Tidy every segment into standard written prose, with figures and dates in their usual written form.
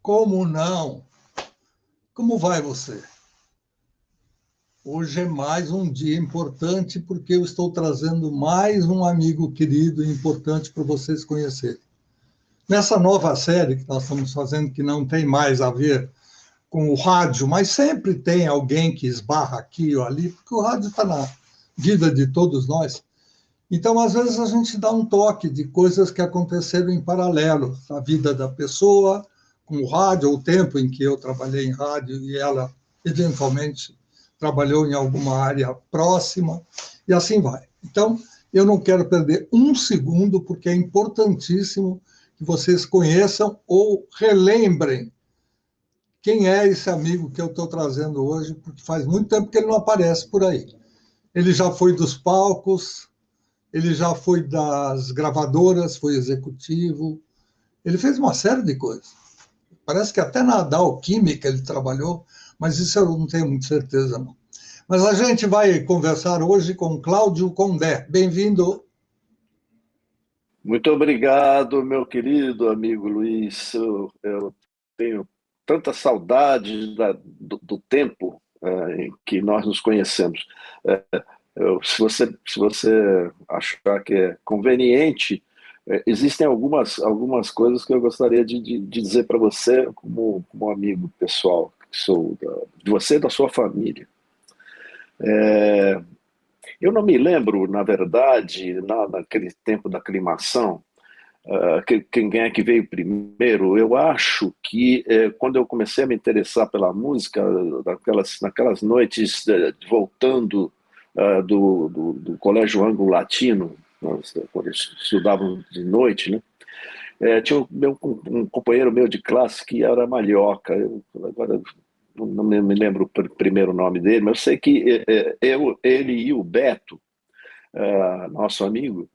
Como não? Como vai você? Hoje é mais um dia importante porque eu estou trazendo mais um amigo querido e importante para vocês conhecerem. Nessa nova série que nós estamos fazendo, que não tem mais a ver com o rádio, mas sempre tem alguém que esbarra aqui ou ali, porque o rádio está na vida de todos nós. Então, às vezes, a gente dá um toque de coisas que aconteceram em paralelo na vida da pessoa, com o rádio, o tempo em que eu trabalhei em rádio e ela, eventualmente, trabalhou em alguma área próxima, e assim vai. Então, eu não quero perder um segundo, porque é importantíssimo que vocês conheçam ou relembrem quem é esse amigo que eu estou trazendo hoje, porque faz muito tempo que ele não aparece por aí. Ele já foi dos palcos, ele já foi das gravadoras, foi executivo, ele fez uma série de coisas. Parece que até na Dow Química ele trabalhou, mas isso eu não tenho muita certeza, não. Mas a gente vai conversar hoje com Cláudio Condé. Bem-vindo. Muito obrigado, meu querido amigo Luiz. Eu tenho tanta saudade do tempo em que nós nos conhecemos. Se você achar que é conveniente, existem algumas coisas que eu gostaria de dizer para você como amigo pessoal, que sou de você e da sua família. Eu não me lembro, na verdade, naquele tempo da aclimação, quem é que veio primeiro. Eu acho que quando eu comecei a me interessar pela música, naquelas noites voltando do Colégio Anglo-Latino, quando estudávamos de noite, né? Tinha um companheiro meu de classe que era Malhoca. Agora não me lembro o primeiro nome dele, mas eu sei que ele e o Beto, nosso amigo,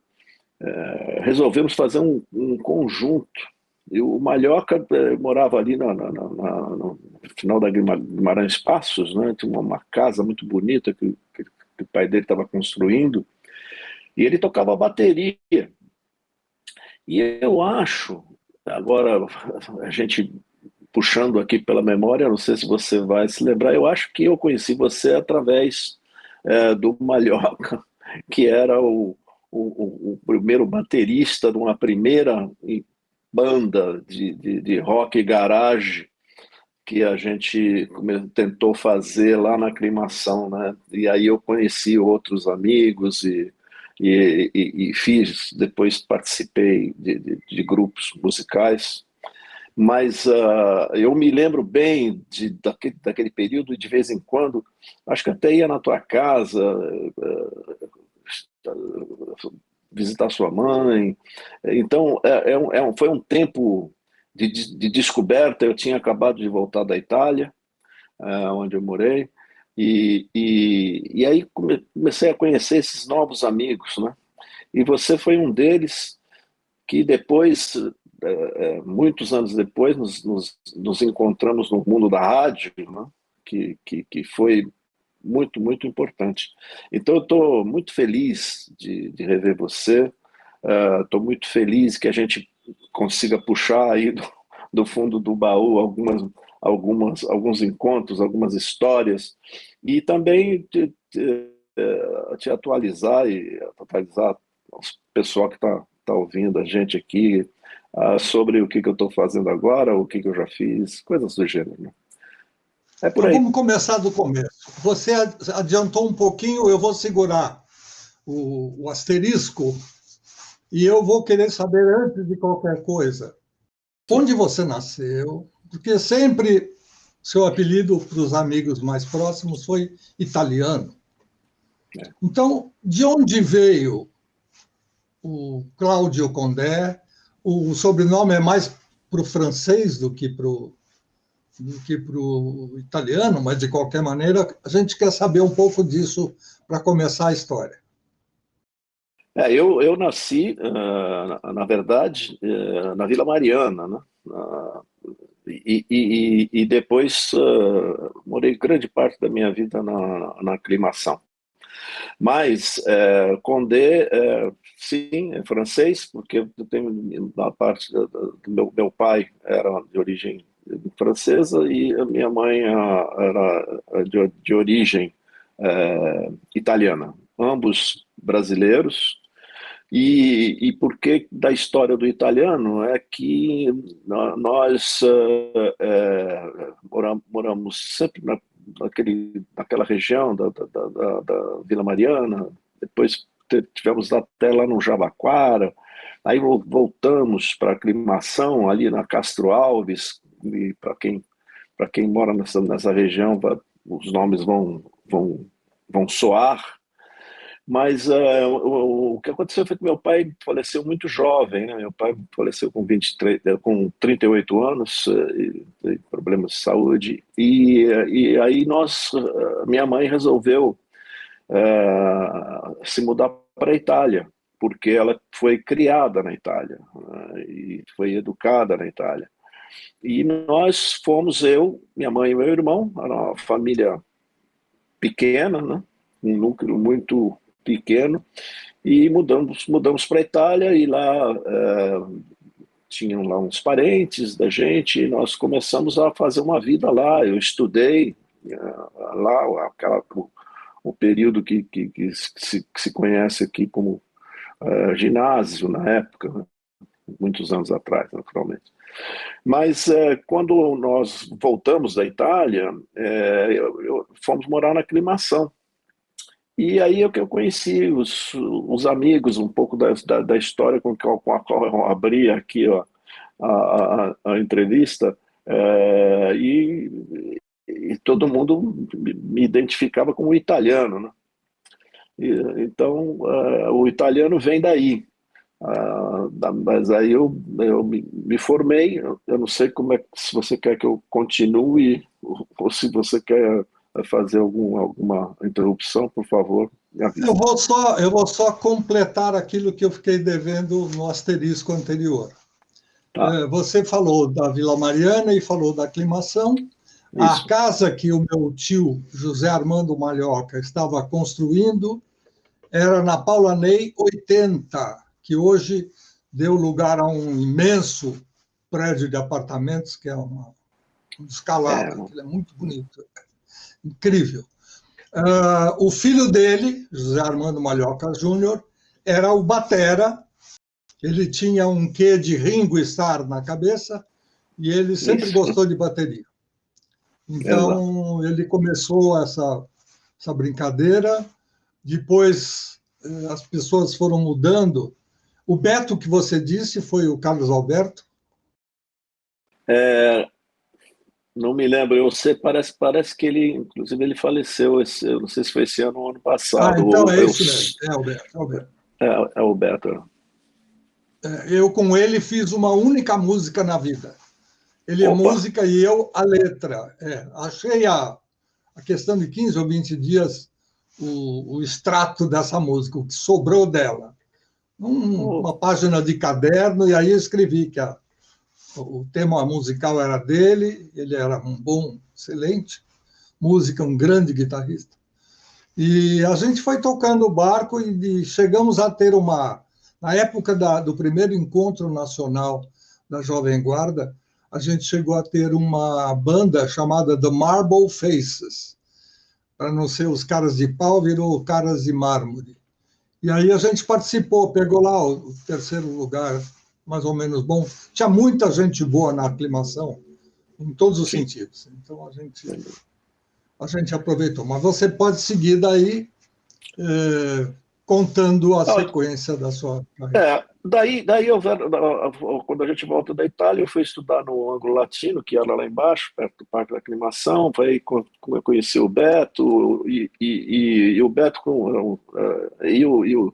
resolvemos fazer um conjunto. E o Malhoca morava ali no final da Guimarães Passos, né? Tinha uma casa muito bonita que o pai dele estava construindo, e ele tocava bateria. E eu acho, agora a gente puxando aqui pela memória, não sei se você vai se lembrar, eu acho que eu conheci você através do Malhoca, que era o primeiro baterista de uma primeira banda de rock garage que a gente tentou fazer lá na Aclimação, né? E aí eu conheci outros amigos e depois participei de grupos musicais, mas eu me lembro bem daquele período, de vez em quando, acho que até ia na tua casa, visitar sua mãe. Então, foi um tempo de descoberta. Eu tinha acabado de voltar da Itália, onde eu morei, e aí comecei a conhecer esses novos amigos, né? E você foi um deles que depois, muitos anos depois, nos encontramos no mundo da rádio, né? Que foi muito, muito importante. Então, eu estou muito feliz de rever você, estou muito feliz que a gente consiga puxar aí do fundo do baú alguns encontros, algumas histórias, e também te atualizar e atualizar o pessoal que está ouvindo a gente aqui sobre o que eu estou fazendo agora, o que eu já fiz, coisas do gênero, né? É por Então, aí. vamos começar do começo. Você adiantou um pouquinho, eu vou segurar o asterisco e eu vou querer saber, antes de qualquer coisa, onde você nasceu, porque sempre seu apelido para os amigos mais próximos foi italiano. Então, de onde veio o Cláudio Condé? O sobrenome é mais para o francês do que para o italiano, mas de qualquer maneira a gente quer saber um pouco disso para começar a história. Eu nasci, na verdade, na Vila Mariana, né? E depois morei grande parte da minha vida na Aclimação. Mas Condé, sim, é francês, porque eu tenho uma parte do meu pai era de origem francesa e a minha mãe era de origem italiana, ambos brasileiros. E por que da história do italiano é que nós moramos sempre naquela região da Vila Mariana, depois tivemos até lá no Jabaquara, aí voltamos para a Aclimação, ali na Castro Alves, e para quem mora nessa região, os nomes vão soar. Mas o que aconteceu foi que meu pai faleceu muito jovem, né? Meu pai faleceu com 38 anos, problemas de saúde, e aí minha mãe resolveu se mudar para a Itália, porque ela foi criada na Itália, e foi educada na Itália. E nós fomos, minha mãe e meu irmão, era uma família pequena, né? Um núcleo muito pequeno, e mudamos para a Itália, e lá tinham lá uns parentes da gente, e nós começamos a fazer uma vida lá. Eu estudei lá o período que se conhece aqui como ginásio, na época, né? Muitos anos atrás, naturalmente. Mas quando nós voltamos da Itália, fomos morar na Aclimação. E aí é que eu conheci os amigos, um pouco da história com a qual eu abri aqui, ó, a entrevista, e todo mundo me identificava como italiano, né? Então, o italiano vem daí. Mas aí eu me formei. Eu não sei se você quer que eu continue ou se você quer fazer alguma interrupção, por favor, me avise. Eu vou só completar aquilo que eu fiquei devendo no asterisco anterior. Tá. Você falou da Vila Mariana e falou da Aclimação. A Isso. casa que o meu tio, José Armando Malhoca, estava construindo era na Paula Ney 80, que hoje deu lugar a um imenso prédio de apartamentos, que é um descalabro, que é muito bonito, incrível. O filho dele, José Armando Malhoca Júnior, era o batera. Ele tinha um quê de Ringo Starr na cabeça e ele sempre gostou de bateria. Então, ele começou essa brincadeira. Depois, as pessoas foram mudando. O Beto que você disse foi o Carlos Alberto? Não me lembro. Eu sei, parece que ele, inclusive, ele faleceu. Eu não sei se foi esse ano ou ano passado. Então é isso mesmo. É o Beto. É o Beto. Eu com ele fiz uma única música na vida. Ele é música e eu a letra. Achei a questão de 15 ou 20 dias o extrato dessa música, o que sobrou dela. Uma página de caderno, e aí eu escrevi que o tema musical era dele, ele era um bom, excelente música, um grande guitarrista. E a gente foi tocando o barco e chegamos a ter na época do primeiro encontro nacional da Jovem Guarda, a gente chegou a ter uma banda chamada The Marble Faces. Para não ser os caras de pau, virou caras de mármore. E aí a gente participou, pegou lá o terceiro lugar, mais ou menos bom. Tinha muita gente boa na Aclimação, em todos os sentidos. Então a gente aproveitou. Mas você pode seguir daí, contando a sequência da sua carreira. Daí quando a gente volta da Itália, eu fui estudar no Ângulo Latino, que era lá embaixo, perto do Parque da Aclimação. Foi como eu conheci o Beto, e o Beto e o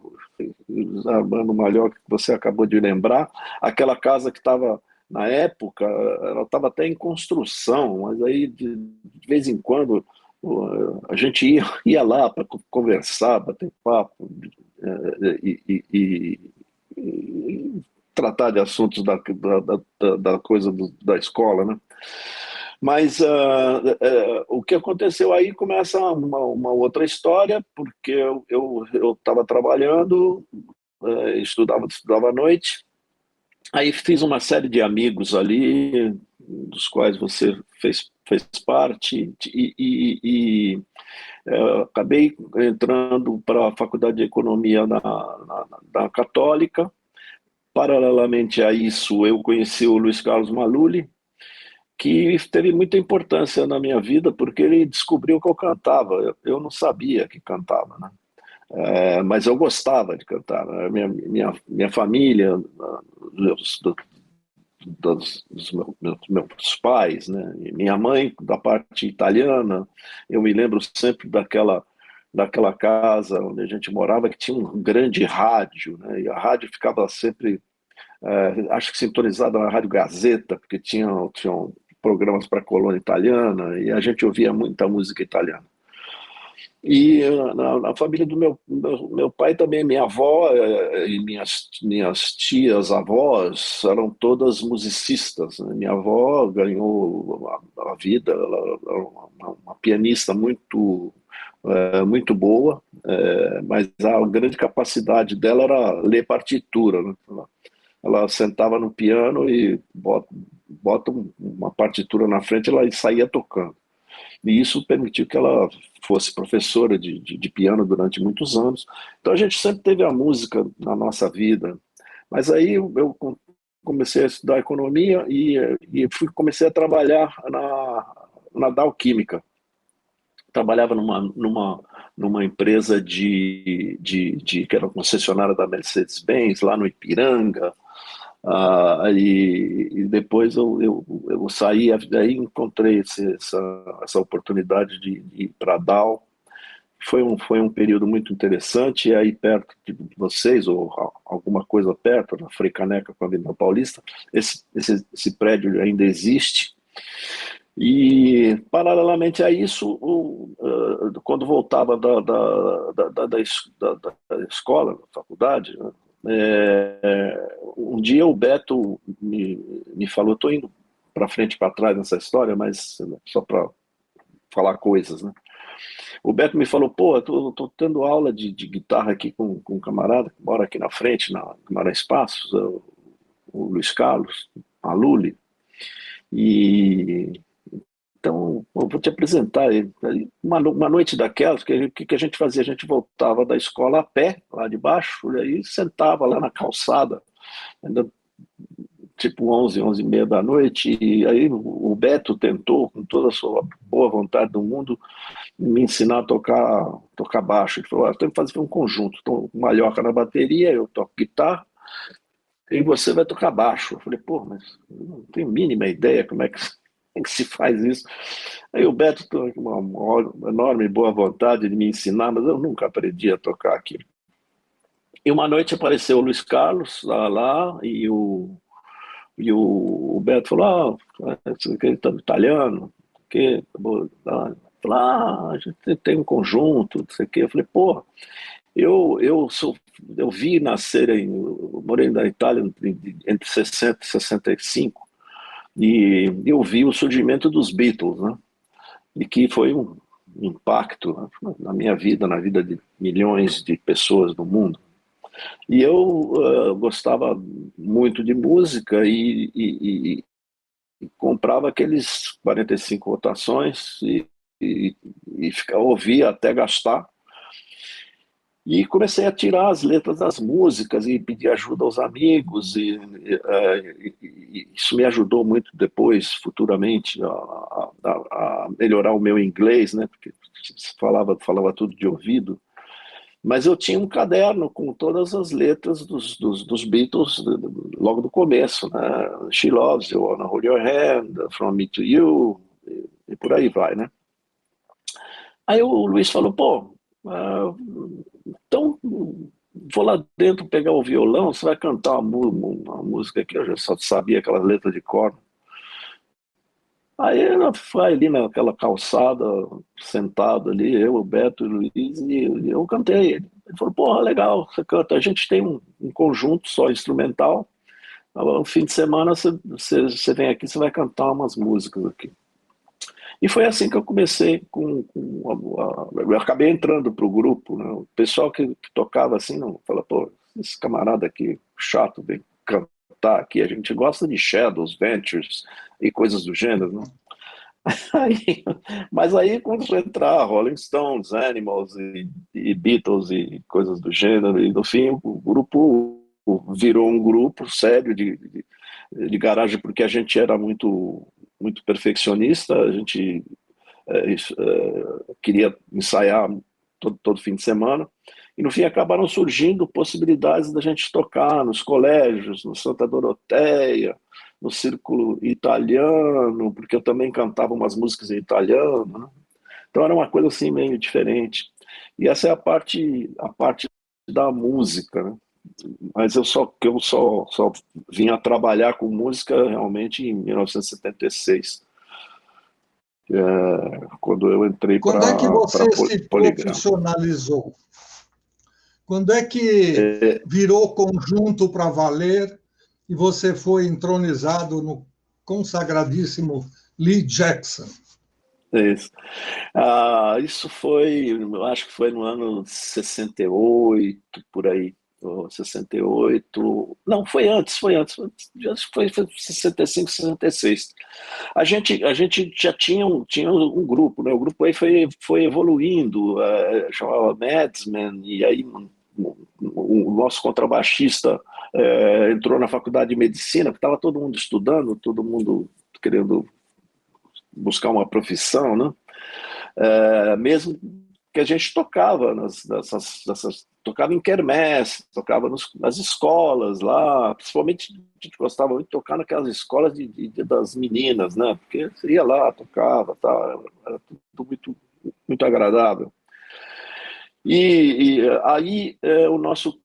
Armando Malhoca, que você acabou de lembrar, aquela casa que estava, na época, ela estava até em construção, mas aí de vez em quando a gente ia lá para conversar, bater papo, e tratar de assuntos da coisa da escola, né? Mas o que aconteceu aí começa uma outra história, porque eu estava trabalhando, estudava à noite, aí fiz uma série de amigos ali, dos quais você fez parte, acabei entrando para a Faculdade de Economia da Católica. Paralelamente a isso, eu conheci o Luiz Carlos Maluli, que teve muita importância na minha vida, porque ele descobriu que eu cantava. Eu não sabia que cantava, né? Mas eu gostava de cantar, né? Minha família, dos meus pais, né? E minha mãe, da parte italiana, eu me lembro sempre daquela casa onde a gente morava, que tinha um grande rádio, né? E a rádio ficava sempre, acho que sintonizada na Rádio Gazeta, porque tinham programas para a colônia italiana, e a gente ouvia muita música italiana. E na família do meu pai também, minha avó e minhas tias, avós, eram todas musicistas, né? Minha avó ganhou a vida, ela era uma pianista muito boa, mas a grande capacidade dela era ler partitura, né? Ela sentava no piano e bota uma partitura na frente, ela saía tocando. E isso permitiu que ela fosse professora de piano durante muitos anos. Então a gente sempre teve a música na nossa vida. Mas aí eu comecei a estudar economia e comecei a trabalhar na Dow Química. Trabalhava numa empresa que era concessionária da Mercedes-Benz, lá no Ipiranga. E depois eu saí, aí encontrei essa oportunidade de ir para a Dow. Foi um período muito interessante, e aí perto de vocês, ou alguma coisa perto, na Frei Caneca com a Avenida Paulista, esse prédio ainda existe. E, paralelamente a isso, quando voltava da escola, da faculdade, né, um dia o Beto me falou, estou indo para frente e para trás nessa história, mas só para falar coisas, né? O Beto me falou, pô, eu tô tendo aula de guitarra aqui com um camarada que mora aqui na frente, na Guimarães Passos, o Luiz Carlos, a Luli, e então eu vou te apresentar ele. Uma noite daquelas, o que a gente fazia? A gente voltava da escola a pé, lá de baixo, e aí sentava lá na calçada, ainda tipo 11h30 da noite, e aí o Beto tentou, com toda a sua boa vontade do mundo, me ensinar a tocar baixo. Ele falou, tem que fazer um conjunto, então, Malhoca na bateria, eu toco guitarra, e você vai tocar baixo. Eu falei, pô, mas eu não tenho a mínima ideia como é que se faz isso. Aí o Beto tem uma enorme boa vontade de me ensinar, mas eu nunca aprendi a tocar aquilo. E uma noite apareceu o Luiz Carlos lá e o Beto falou, ele tá italiano, que a gente tem um conjunto, não sei o quê. Eu falei, pô, eu vi nascer, eu morei na Itália entre 60 e 65, e eu vi o surgimento dos Beatles, né? E que foi um impacto, né, na minha vida, na vida de milhões de pessoas no mundo. E eu gostava muito de música e comprava aqueles 45 rotações e ouvia até gastar. E comecei a tirar as letras das músicas e pedir ajuda aos amigos, e isso me ajudou muito depois, futuramente, a melhorar o meu inglês, né? Porque falava tudo de ouvido. Mas eu tinha um caderno com todas as letras dos Beatles logo do começo, né? She Loves You, Wanna Hold Your Hand, From Me to You, e por aí vai, né? Aí o Luiz falou, pô, então vou lá dentro pegar o violão, você vai cantar uma música aqui, eu já só sabia aquelas letras de cor. Aí ela foi ali naquela calçada, sentado ali, eu, o Beto e o Luiz, e eu cantei. Ele falou, porra, legal, você canta. A gente tem um conjunto só instrumental. No fim de semana você vem aqui, você vai cantar umas músicas aqui. E foi assim que eu comecei eu acabei entrando para o grupo, né? O pessoal que tocava assim, não fala, pô, esse camarada aqui, chato, vem botar aqui, a gente gosta de Shadows, Ventures e coisas do gênero, né? Aí, mas aí quando foi entrar Rolling Stones, Animals e Beatles e coisas do gênero, e no fim o grupo virou um grupo sério de garagem, porque a gente era muito perfeccionista, a gente queria ensaiar todo fim de semana, e no fim acabaram surgindo possibilidades da gente tocar nos colégios, no Santa Doroteia, no Círculo Italiano, porque eu também cantava umas músicas em italiano, né? Então era uma coisa assim meio diferente. E essa é a parte da música, né? Mas eu só vim a trabalhar com música realmente em 1976, quando eu entrei Quando é que para você se Poligram. profissionalizou? Quando é que É, virou conjunto para valer e você foi entronizado no consagradíssimo Lee Jackson? é isso. Isso foi, eu acho que foi no ano 68, por aí, ou 68. Não, foi antes, acho que foi 65, 66. A gente já tinha um grupo, né? O grupo aí foi evoluindo, chamava Madsman, e aí o nosso contrabaixista entrou na faculdade de medicina, porque estava todo mundo estudando, todo mundo querendo buscar uma profissão, né? Mesmo que a gente tocava tocava em quermesse, tocava nas escolas lá, principalmente a gente gostava muito de tocar naquelas escolas das meninas, né? Porque você ia lá, tocava, tal, era tudo muito agradável. E aí o nosso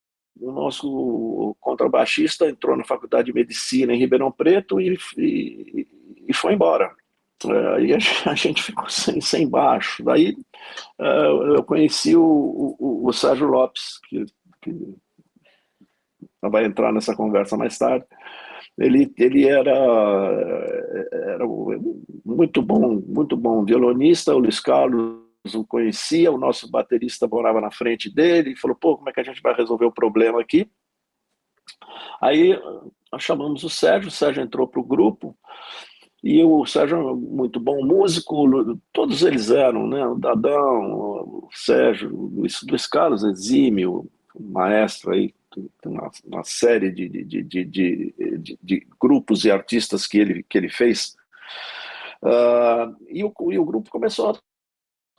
contrabaixista entrou na faculdade de medicina em Ribeirão Preto e foi embora. Aí a gente ficou sem baixo. Daí eu conheci o Sérgio Lopes, que vai entrar nessa conversa mais tarde. Ele era muito bom violonista. O Luiz Carlos o conhecia, o nosso baterista morava na frente dele e falou: pô, como é que a gente vai resolver o problema aqui? Aí nós chamamos o Sérgio entrou para o grupo. E o Sérgio é muito bom músico, todos eles eram, né? O Dadão, o Sérgio, o Luiz Carlos exímio, o maestro aí, tem uma série de grupos e artistas que ele fez. E o grupo começou a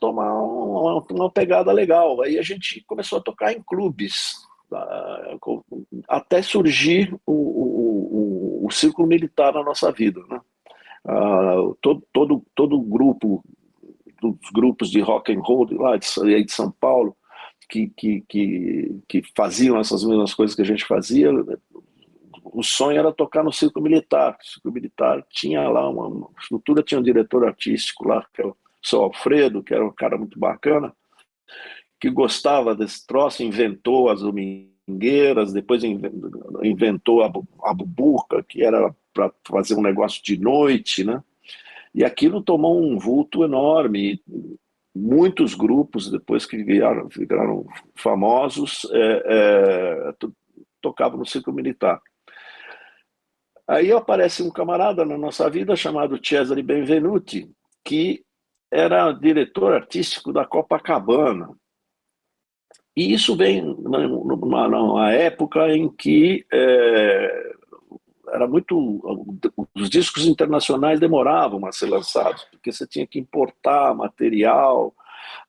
tomar uma pegada legal. Aí a gente começou a tocar em clubes, até surgir o círculo militar na nossa vida, né? Todo grupo, dos grupos de rock and roll lá de São Paulo, que faziam essas mesmas coisas que a gente fazia, o sonho era tocar no Círculo Militar. O Círculo Militar tinha lá uma estrutura, tinha um diretor artístico lá, que era o seu Alfredo, que era um cara muito bacana, que gostava desse troço, inventou as domingueiras, depois inventou a buburca, que era para fazer um negócio de noite, né? E aquilo tomou um vulto enorme. Muitos grupos, depois que viraram famosos, tocavam no Círculo Militar. Aí aparece um camarada na nossa vida chamado Cesare Benvenuti, que era diretor artístico da Copacabana. E isso vem numa época em que era muito. Os discos internacionais demoravam a ser lançados, porque você tinha que importar material.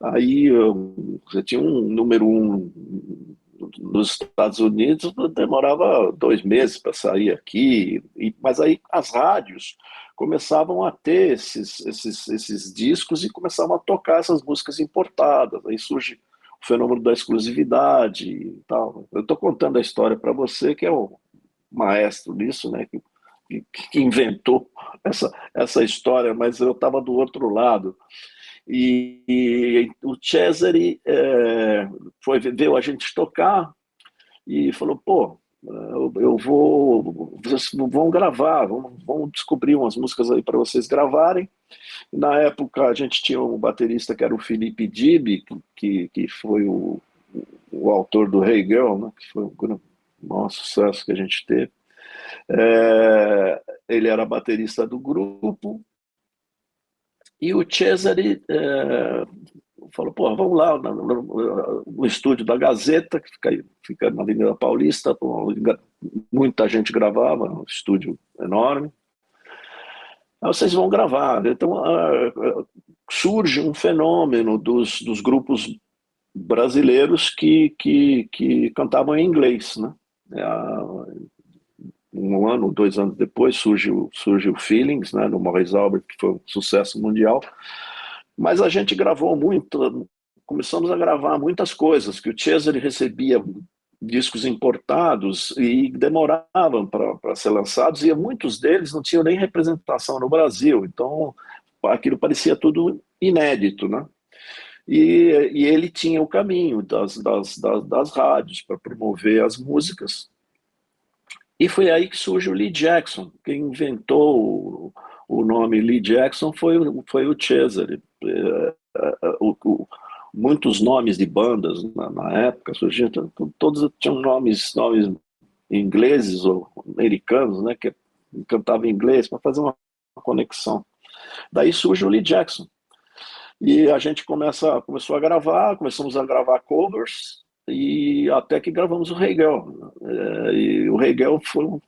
Aí você tinha um número um nos Estados Unidos, demorava 2 meses para sair aqui. Mas aí as rádios começavam a ter esses discos e começavam a tocar essas músicas importadas. Aí surge o fenômeno da exclusividade e tal. Eu estou contando a história para você, que é o maestro nisso, né? Que inventou essa história, mas eu estava do outro lado. E o Cesare veio a gente tocar e falou: pô, eu vou, vocês vão gravar, vão descobrir umas músicas aí para vocês gravarem. Na época a gente tinha um baterista que era o Felipe Dibi, que foi o autor do Hey Girl, né, que foi um maior sucesso que a gente teve. Ele era baterista do grupo, e o Cesare falou, pô, vamos lá no estúdio da Gazeta, que fica na Avenida Paulista, muita gente gravava, um estúdio enorme. Aí vocês vão gravar. Então surge um fenômeno dos grupos brasileiros que cantavam em inglês, né? Um ano, 2 anos depois surge o Feelings, né, do Maurice Albert, que foi um sucesso mundial. Mas a gente gravou muito, começamos a gravar muitas coisas, que o Cesare recebia discos importados e demoravam para ser lançados, e muitos deles não tinham nem representação no Brasil, então aquilo parecia tudo inédito, né? E ele tinha o caminho das rádios para promover as músicas, e foi aí que surge o Lee Jackson. Quem inventou o nome Lee Jackson foi o Cesare. Muitos nomes de bandas na época surgiam, todos tinham nomes ingleses ou americanos, né, que cantavam em inglês para fazer uma conexão. Daí surge o Lee Jackson. E a gente começamos a gravar covers, e até que gravamos o Hegel. E o Hegel foi um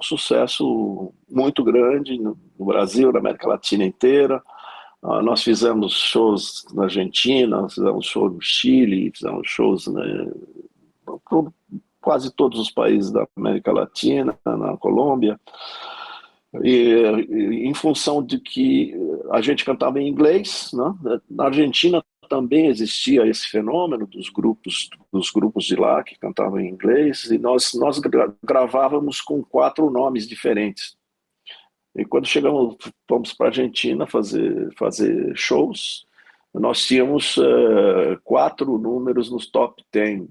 sucesso muito grande no Brasil, na América Latina inteira. Nós fizemos shows na Argentina, fizemos shows no Chile, fizemos shows quase todos os países da América Latina, na Colômbia. E em função de que a gente cantava em inglês, né? Na Argentina também existia esse fenômeno dos grupos de lá que cantavam em inglês, e nós gravávamos com 4 nomes diferentes. E quando fomos para a Argentina fazer shows, nós tínhamos 4 números nos top 10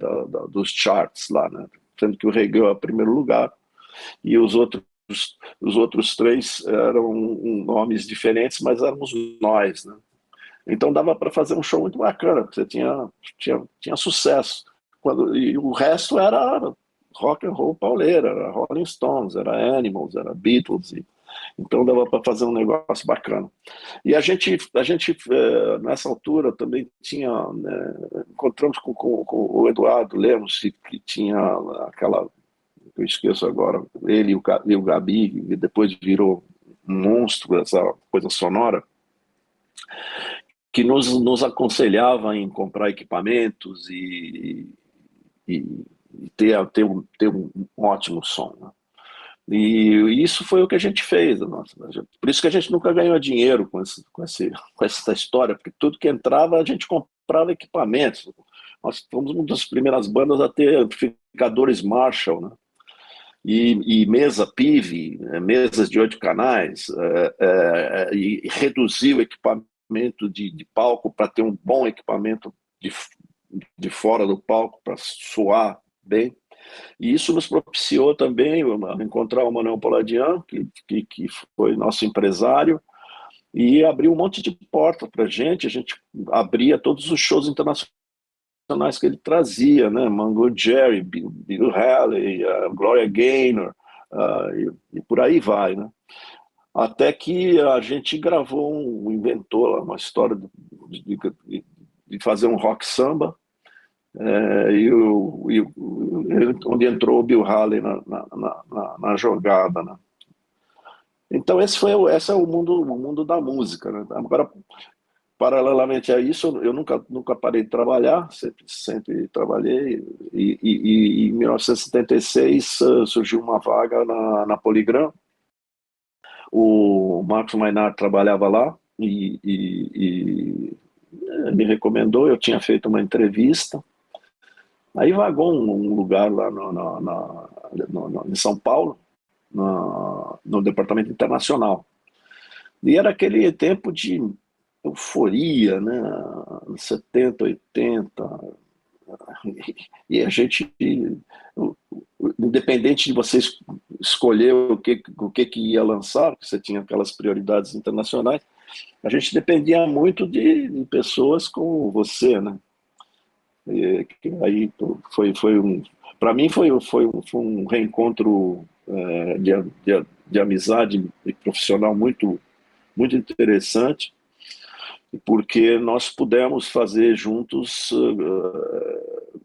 dos charts lá, né? Sendo que o Hegel é o primeiro lugar, e os outros 3 eram nomes diferentes, mas éramos nós, né? Então dava para fazer um show muito bacana, você tinha sucesso. E o resto era rock and roll pauleira, era Rolling Stones, era Animals, era Beatles, então dava para fazer um negócio bacana. E a gente nessa altura também tinha, né, encontramos com o Eduardo Lemos, que tinha aquela, eu esqueço agora, ele e o Gabi, que depois virou um monstro essa coisa sonora, que nos aconselhava em comprar equipamentos e ter um ótimo som, né? E isso foi o que a gente fez. Por isso que a gente nunca ganhou dinheiro com essa história, porque tudo que entrava a gente comprava equipamentos. Nós fomos uma das primeiras bandas a ter amplificadores Marshall, né? E mesa PIV, mesas de 8 canais, e reduzir o equipamento de palco para ter um bom equipamento de fora do palco para soar bem. E isso nos propiciou também encontrar o Manuel Poladian, que foi nosso empresário, e abriu um monte de porta para a gente abria todos os shows internacionais que ele trazia, né? Mango Jerry, Bill Haley, Gloria Gaynor, e por aí vai, né? Até que a gente inventou uma história de fazer um rock samba, onde entrou o Bill Haley na jogada, né? Então esse é o mundo da música, né? Agora, paralelamente a isso, eu nunca parei de trabalhar, sempre trabalhei, e em 1976 surgiu uma vaga na Polygram. O Marcos Maynard trabalhava lá e me recomendou. Eu tinha feito uma entrevista. Aí vagou um lugar lá em São Paulo, no departamento internacional. E era aquele tempo de euforia, né? 70, 80. E a gente, independente de você escolher o que ia lançar, porque você tinha aquelas prioridades internacionais, a gente dependia muito de pessoas como você, né? E aí para mim foi um reencontro de amizade e profissional muito, muito interessante, porque nós pudemos fazer juntos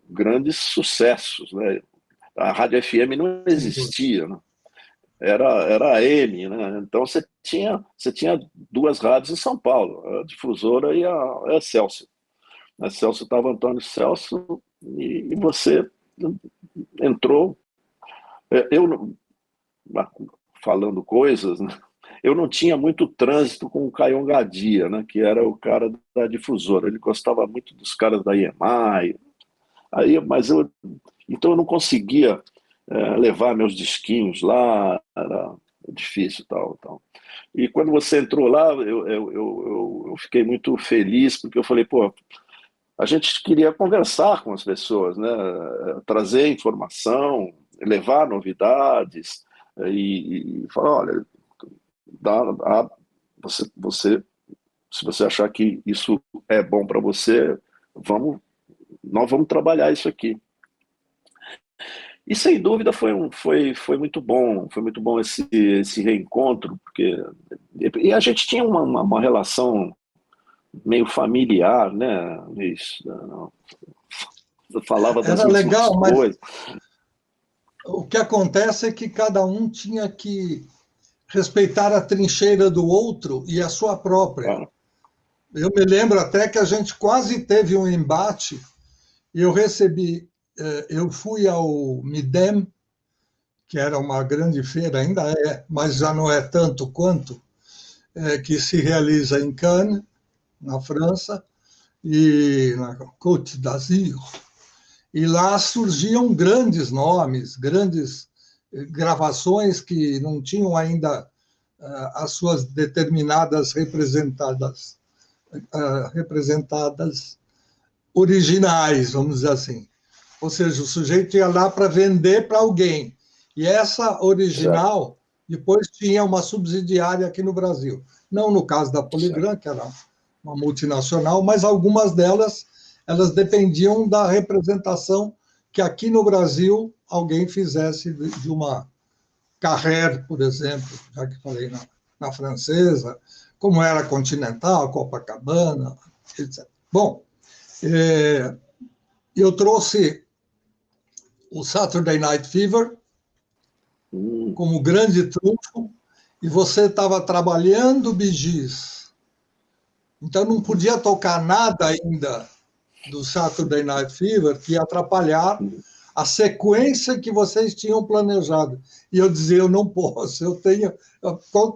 grandes sucessos, né? A Rádio FM não existia, né? Era a AM, né? Então você tinha duas rádios em São Paulo, a Difusora e a Excelsior. A Excelsior estava Antônio Celso e você entrou. Eu, falando coisas, né? Eu não tinha muito trânsito com o Caio Gadia, né? Que era o cara da Difusora. Ele gostava muito dos caras da EMI. Então eu não conseguia levar meus disquinhos lá, era difícil, tal. E quando você entrou lá, eu fiquei muito feliz, porque eu falei, pô, a gente queria conversar com as pessoas, né? Trazer informação, levar novidades e falar, olha, se você achar que isso é bom para você, nós vamos trabalhar isso aqui. E sem dúvida foi muito bom esse reencontro, porque e a gente tinha uma relação meio familiar, né, Luiz? Eu falava das Era mesmas legal, mas coisas. o que acontece é que cada um tinha que respeitar a trincheira do outro e a sua própria. Ah, Eu me lembro até que a gente quase teve um embate e eu fui ao Midem, que era uma grande feira, ainda é, mas já não é tanto quanto, que se realiza em Cannes, na França, e na Côte d'Azur. E lá surgiam grandes nomes, grandes gravações que não tinham ainda as suas determinadas representadas originais, vamos dizer assim. Ou seja, o sujeito ia lá para vender para alguém. E essa certo, original depois tinha uma subsidiária aqui no Brasil. Não no caso da certo. Polygram, que era uma multinacional, mas algumas delas elas dependiam da representação que aqui no Brasil alguém fizesse de uma Carrère, por exemplo, já que falei na francesa, como era Continental, Copacabana, etc. Bom, eu trouxe o Saturday Night Fever como grande trunfo e você estava trabalhando Bee Gees. Então não podia tocar nada ainda do Saturday Night Fever que ia atrapalhar a sequência que vocês tinham planejado. E eu dizia, eu não posso,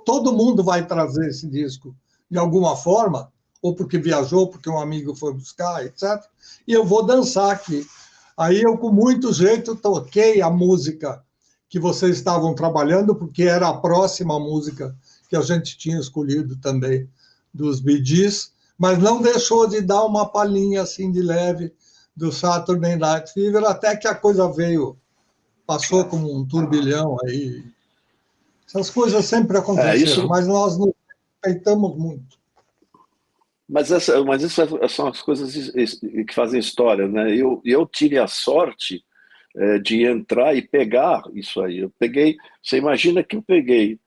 todo mundo vai trazer esse disco de alguma forma, ou porque viajou, porque um amigo foi buscar, etc. E eu vou dançar aqui. Aí eu, com muito jeito, toquei a música que vocês estavam trabalhando, porque era a próxima música que a gente tinha escolhido também dos Bee Gees, mas não deixou de dar uma palhinha assim de leve do Saturday Night Fever, até que a coisa passou como um turbilhão aí. Essas coisas sempre aconteceram, Isso, mas nós nos respeitamos muito. mas isso são as coisas que fazem história, né? Eu tive a sorte de entrar e pegar isso aí. Você imagina que eu peguei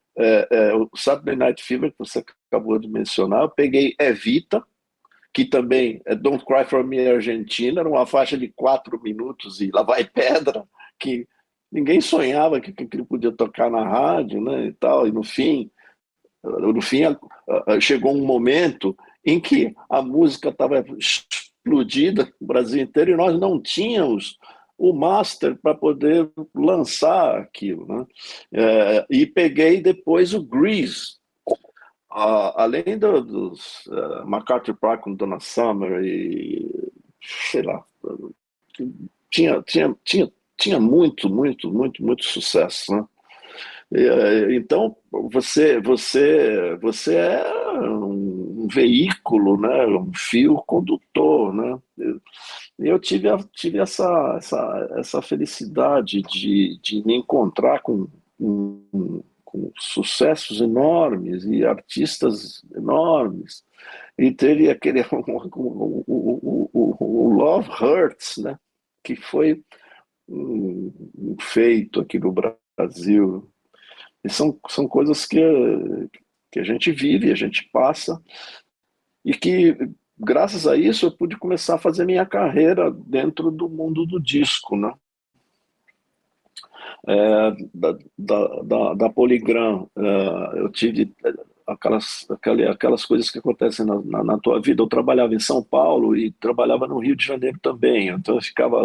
o Saturday Night Fever, que você acabou de mencionar, eu peguei Evita, que também é Don't Cry For Me Argentina, era uma faixa de 4 minutos e lá vai pedra, que ninguém sonhava que aquilo podia tocar na rádio, né, e tal, e no fim chegou um momento em que a música estava explodida no Brasil inteiro e nós não tínhamos o master para poder lançar aquilo, né? E peguei depois o Grease, além dos MacArthur Park com Donna Summer e sei lá, tinha muito sucesso, né? Então você é um veículo, né? Um fio condutor, né? Eu tive essa felicidade de me encontrar com sucessos enormes e artistas enormes. E teve aquele o Love Hurts, né? Que foi um feito aqui no Brasil. E são coisas que a gente vive, a gente passa, e que, graças a isso, eu pude começar a fazer minha carreira dentro do mundo do disco, né? Da Polygram, eu tive aquelas coisas que acontecem na tua vida. Eu trabalhava em São Paulo e trabalhava no Rio de Janeiro também, então eu ficava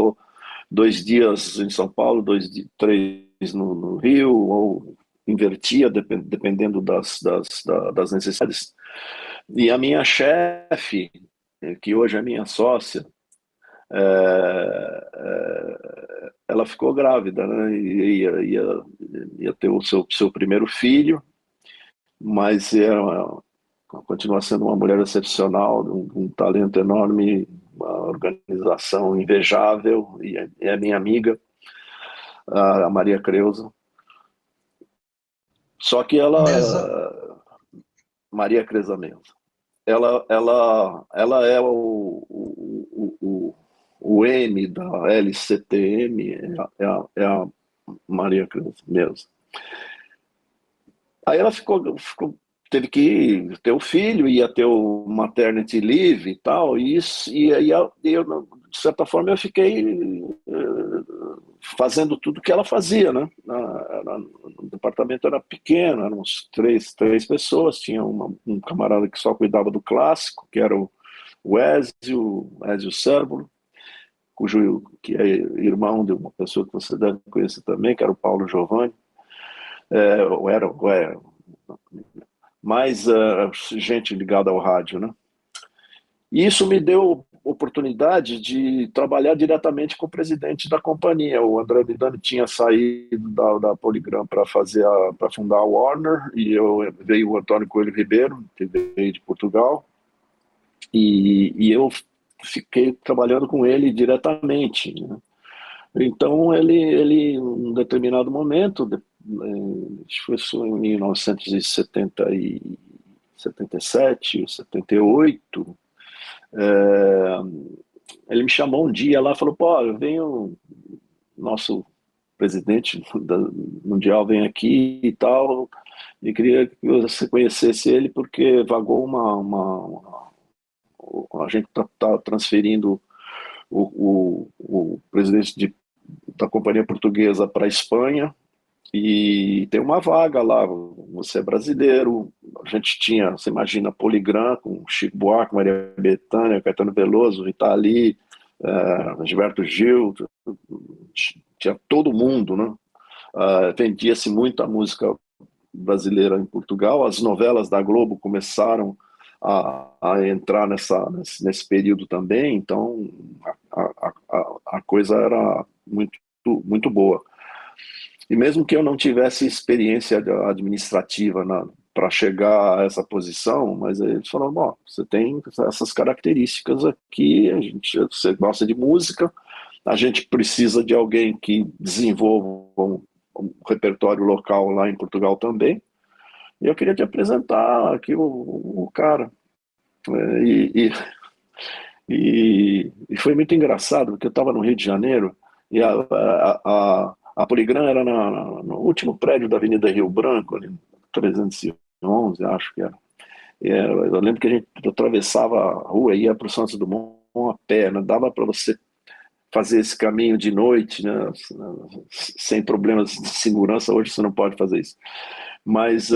2 dias em São Paulo, 3 no Rio, ou invertia, dependendo das necessidades. E a minha chefe, que hoje é minha sócia, ela ficou grávida, né? E ia ter o seu primeiro filho, mas continua sendo uma mulher excepcional, um talento enorme, uma organização invejável, e é minha amiga, a Maria Creuza. Só que Mesa. Maria Creuza mesmo. Ela é o M da LCTM, é a Maria Cruz mesmo. Aí ela teve que ter o filho, ia ter o maternity leave e tal, e aí eu, de certa forma, eu fiquei fazendo tudo que ela fazia, né? O departamento era pequeno, eram uns três pessoas, tinha um camarada que só cuidava do clássico, que era o Ezio Cérbolo, que é irmão de uma pessoa que você deve conhecer também, que era o Paulo Giovanni, mais gente ligada ao rádio, né? E isso me deu oportunidade de trabalhar diretamente com o presidente da companhia. O André Vidani tinha saído da Polygram para fundar a Warner, e veio o Antônio Coelho Ribeiro, que veio de Portugal, e eu fiquei trabalhando com ele diretamente, né? Então, ele, em um determinado momento, acho que foi em 1977, 78, ele me chamou um dia lá e falou: pô, venho, nosso presidente mundial vem aqui e tal, e queria que você conhecesse ele, porque vagou a gente está transferindo o presidente da companhia portuguesa para a Espanha, e tem uma vaga lá, você é brasileiro. A gente tinha, você imagina, Polygram com Chico Buarque, Maria Bethânia, Caetano Veloso, Rita Lee, Gilberto Gil, tinha todo mundo, né? Vendia-se muita música brasileira em Portugal, as novelas da Globo começaram a entrar nesse período também, então a coisa era muito boa. E mesmo que eu não tivesse experiência administrativa para chegar a essa posição, mas eles falaram: bom, você tem essas características aqui, você gosta de música, a gente precisa de alguém que desenvolva um repertório local lá em Portugal também, e eu queria te apresentar aqui o cara. E foi muito engraçado, porque eu estava no Rio de Janeiro, e a Polygram era no último prédio da Avenida Rio Branco, ali, 311, acho que era. Eu lembro que a gente atravessava a rua e ia para o Santos Dumont a pé, não dava para você fazer esse caminho de noite, né, sem problemas de segurança. Hoje você não pode fazer isso. Mas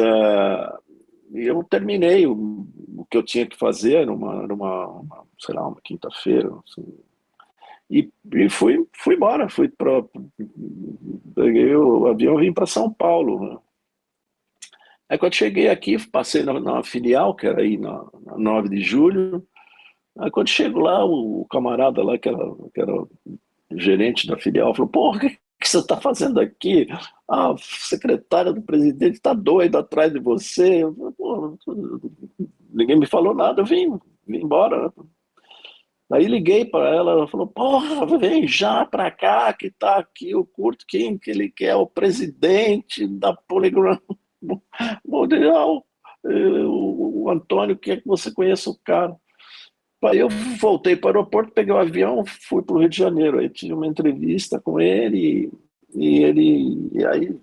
eu terminei o que eu tinha que fazer sei lá, uma quinta-feira, assim, e fui embora, peguei o avião e vim para São Paulo, né? Aí quando cheguei aqui, passei na filial, que era aí na 9 de julho. Aí quando chego lá, o camarada lá, que era o gerente da filial, falou: porra, o que você está fazendo aqui? A secretária do presidente está doida atrás de você. Eu falei: porra, ninguém me falou nada, eu vim embora. Aí liguei para ela falou: porra, vem já para cá, que tá aqui o Curto, quem que ele quer? O presidente da Polygram Mundial, o Antônio, quer que você conheça o cara. Aí eu voltei para o aeroporto, peguei o avião, fui para o Rio de Janeiro. Aí tive uma entrevista com ele, e aí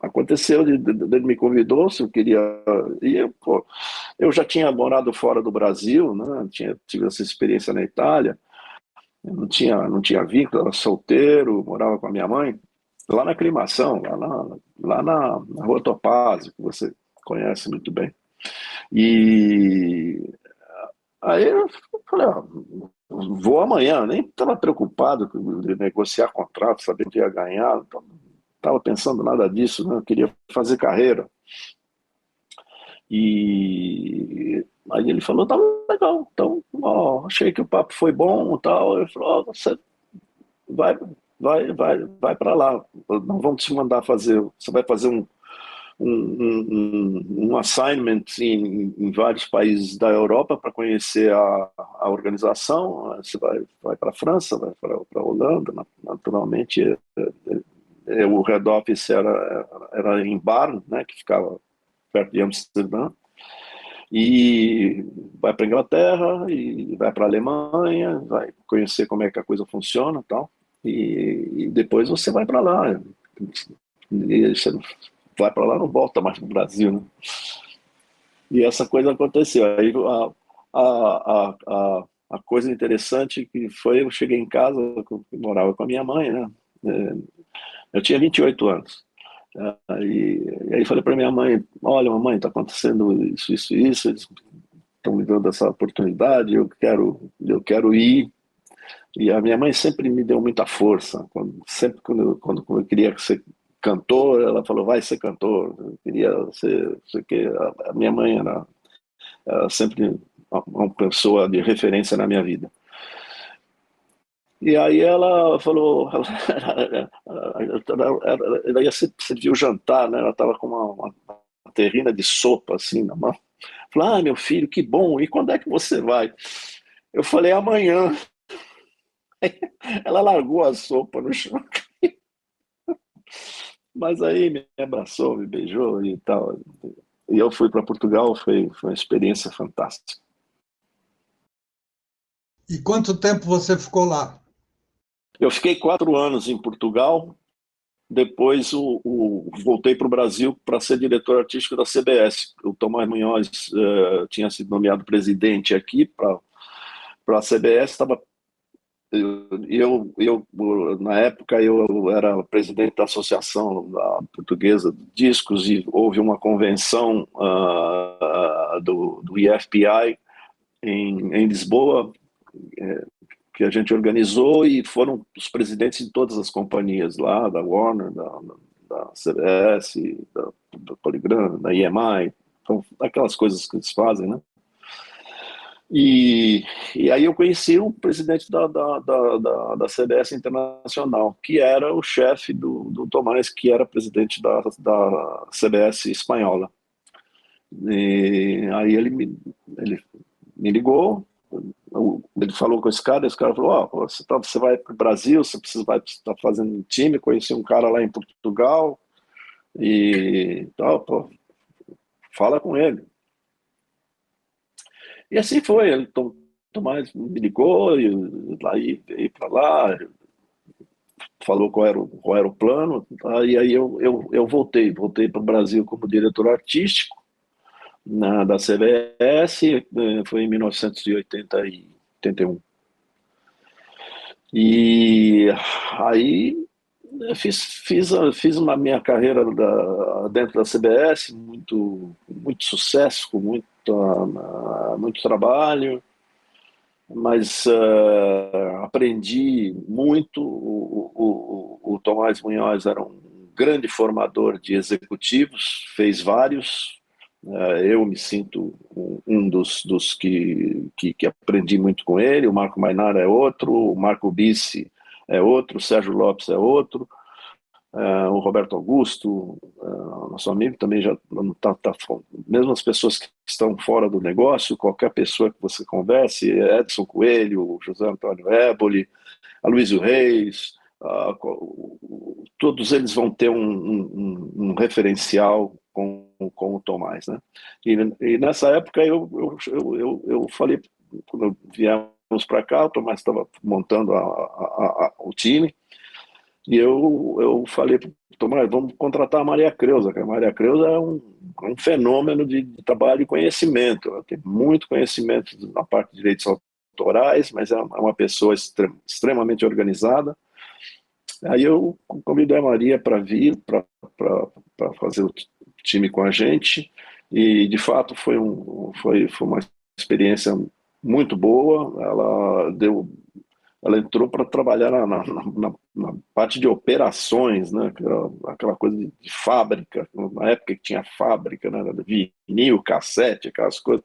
Aconteceu, ele me convidou se eu queria ir. Pô, eu já tinha morado fora do Brasil, né? Tive essa experiência na Itália. Eu não tinha vínculo, era solteiro, morava com a minha mãe, lá na Aclimação, lá na Rua Topázio, que você conhece muito bem. E aí eu falei, vou amanhã, nem estava preocupado de negociar contrato, saber que ia ganhar, não estava pensando nada disso, né? Eu queria fazer carreira. E aí ele falou, tá legal, então, achei que o papo foi bom e tal. Ele falou, você vai, vai para lá, não vamos te mandar fazer, você vai fazer um assignment em vários países da Europa para conhecer a organização. Você vai para a França, vai para a Holanda, naturalmente. O head office era em Barn, né, que ficava perto de Amsterdã, e vai para a Inglaterra, e vai para a Alemanha, vai conhecer como é que a coisa funciona e tal, e depois você vai para lá. E você vai para lá, não volta mais para o Brasil, né? E essa coisa aconteceu. Aí a coisa interessante que foi, eu cheguei em casa, eu morava com a minha mãe, né? Eu tinha 28 anos. E aí falei para minha mãe, olha, mamãe, está acontecendo isso, isso, isso, eles estão me dando essa oportunidade, eu quero ir. E a minha mãe sempre me deu muita força. Sempre quando eu queria ser cantor, ela falou, vai ser cantor. Eu queria ser que a minha mãe era sempre uma pessoa de referência na minha vida. E aí ela falou, ela ia servir o jantar, né? Ela estava com uma terrina de sopa assim na mão. Falou, meu filho, que bom, e quando é que você vai? Eu falei, amanhã. Ela largou a sopa no chão, mas aí me abraçou, me beijou e tal. E eu fui para Portugal, foi uma experiência fantástica. E quanto tempo você ficou lá? Eu fiquei 4 anos em Portugal, depois voltei para o Brasil para ser diretor artístico da CBS. O Tomás Munhoz tinha sido nomeado presidente aqui para a CBS, estava na época, eu era presidente da Associação Portuguesa de Discos e houve uma convenção do IFPI em Lisboa, que a gente organizou, e foram os presidentes de todas as companhias lá, da Warner, da CBS, da Polygram, da EMI, então, aquelas coisas que eles fazem, né? E aí eu conheci o presidente da CBS Internacional, que era o chefe do Tomás, que era presidente da CBS espanhola. E aí ele me ligou, ele falou com esse cara falou, você vai para o Brasil, você vai estar fazendo um time, conheci um cara lá em Portugal, e tal, pô, fala com ele. E assim foi, ele Tomás me ligou, e aí veio para lá, falou qual era o plano, tá? E aí eu voltei para o Brasil como diretor artístico da CBS, foi em 1981. E aí fiz uma minha carreira dentro da CBS, muito sucesso, com muito trabalho, mas aprendi muito. O Tomás Munhoz era um grande formador de executivos, fez vários. Eu me sinto um dos que aprendi muito com ele. O Marco Mainar é outro, o Marco Bissi é outro, o Sérgio Lopes é outro, o Roberto Augusto, nosso amigo, também já está. Mesmo as pessoas que estão fora do negócio, qualquer pessoa que você converse, Edson Coelho, José Antônio Éboli, Aloysio Reis, todos eles vão ter um referencial com o Tomás, né? E nessa época eu falei, quando viemos para cá, o Tomás estava montando o time, e eu falei para o Tomás, vamos contratar a Maria Creuza, que a Maria Creuza é um fenômeno de trabalho e conhecimento. Ela tem muito conhecimento na parte de direitos autorais, mas é uma pessoa extremamente organizada. Aí eu convidei a Maria para vir, para fazer o time com a gente, e de fato foi uma experiência muito boa. Ela entrou para trabalhar na parte de operações, né? Aquela coisa de fábrica, na época que tinha fábrica, né? Vinil, cassete, aquelas coisas,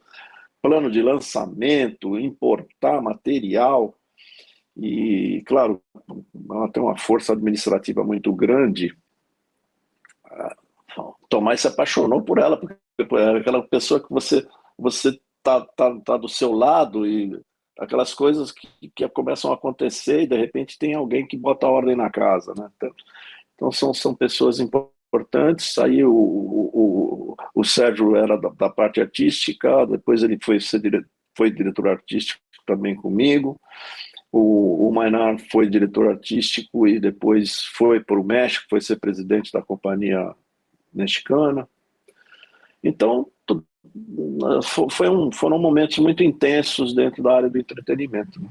plano de lançamento, importar material. E, claro, ela tem uma força administrativa muito grande. Tomás se apaixonou por ela, porque é aquela pessoa que você tá do seu lado, e aquelas coisas que começam a acontecer e de repente tem alguém que bota a ordem na casa, né? Então são pessoas importantes. Aí o Sérgio era da parte artística, depois ele foi diretor artístico também comigo. O Maynard foi diretor artístico e depois foi para o México, foi ser presidente da companhia mexicana. Então, foram momentos muito intensos dentro da área do entretenimento.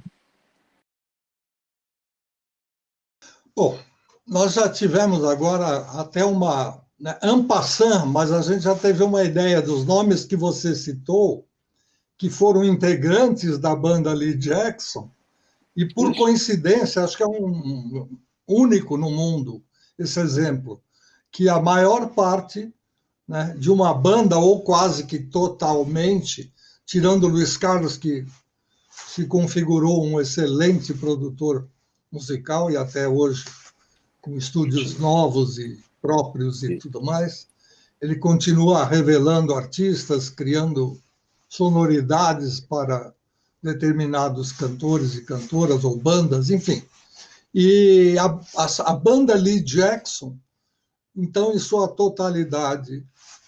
Bom, nós já tivemos agora até uma, né, en passant, mas a gente já teve uma ideia dos nomes que você citou, que foram integrantes da banda Lee Jackson, e por coincidência, acho que é um único no mundo esse exemplo, que a maior parte, né, de uma banda, ou quase que totalmente, tirando o Luiz Carlos, que se configurou um excelente produtor musical e até hoje com estúdios novos e próprios e tudo mais, ele continua revelando artistas, criando sonoridades para determinados cantores e cantoras ou bandas, enfim. E a banda Lee Jackson, então, em sua totalidade